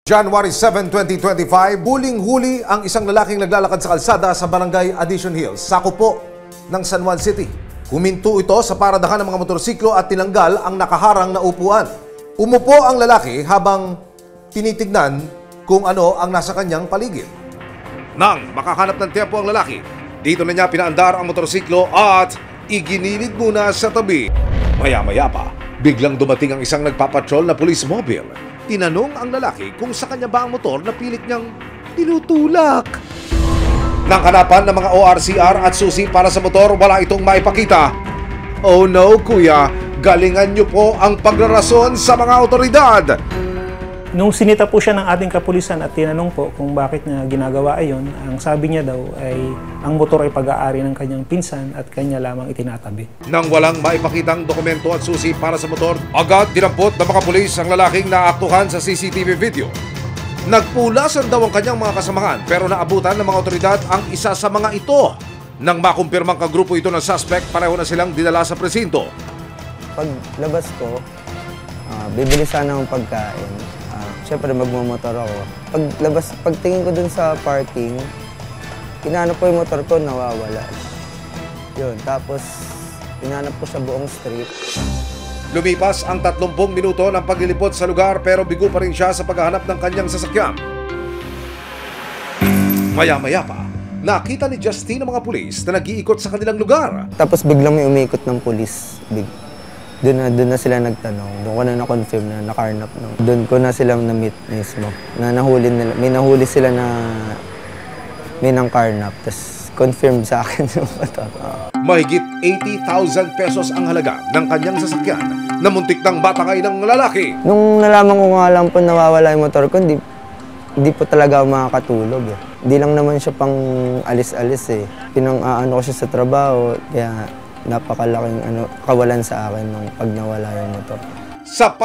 January 7, 2025, huling-huli ang isang lalaking naglalakad sa kalsada sa Barangay Addition Hills, sakop po ng San Juan City. Huminto ito sa paradahan ng mga motorsiklo at tinanggal ang nakaharang na upuan. Umupo ang lalaki habang tinitignan kung ano ang nasa kanyang paligid. Nang makahanap ng tempo ang lalaki, dito na niya pinaandar ang motorsiklo at iginilid muna sa tabi. Maya-maya pa, biglang dumating ang isang nagpapatrol na police mobile. Tinanong ang lalaki kung sa kanya ba ang motor na pilit niyang tinutulak. Nang hanapan ng mga ORCR at susi para sa motor, wala itong maipakita. Oh no, kuya, galingan niyo po ang pagrarason sa mga otoridad. Nung sinita po siya ng ating kapulisan at tinanong po kung bakit niya ginagawa ayon, ang sabi niya daw ay ang motor ay pag-aari ng kanyang pinsan at kanya lamang itinatabi. Nang walang maipakitang dokumento at susi para sa motor, agad dinampot ng mga pulis ang lalaking naaktuhan sa CCTV video. Nagpulasan daw ang kanyang mga kasamahan pero naabutan ng mga otoridad ang isa sa mga ito. Nang makumpirmang kagrupo ito ng suspect, pareho na silang dinala sa presinto. Paglabas ko, bibili sana ng pagkain. Siyempre magmamotor ako. Pagtingin ko dun sa parking, hinanap ko yung motor ko, nawawala. Yun, tapos hinanap ko sa buong street. Lumipas ang 30 minuto ng paglilipot sa lugar pero bigo pa rin siya sa paghahanap ng kanyang sasakyan. Maya-maya pa, nakita ni Justine ang mga pulis na nag-iikot sa kanilang lugar. Tapos biglang may umiikot ng pulis. Doon na sila nagtanong. Doon ko na na-confirm na nakarnap. Doon ko na silang na-meet mismo. Na nahuli nila. May nahuli sila na may nang karnap. Tapos confirm sa akin yung motor. Mahigit 80,000 pesos ang halaga ng kanyang sasakyan na muntik ng batangay ng lalaki. Nung nalaman ko nga lang po nawawala yung motor ko, hindi po talaga ako makakatulog. Hindi lang naman siya pang alis-alis eh. Pinang-aano ko siya sa trabaho. Kaya napakalaking kawalan sa akin nung pag nawala yung motor. Sa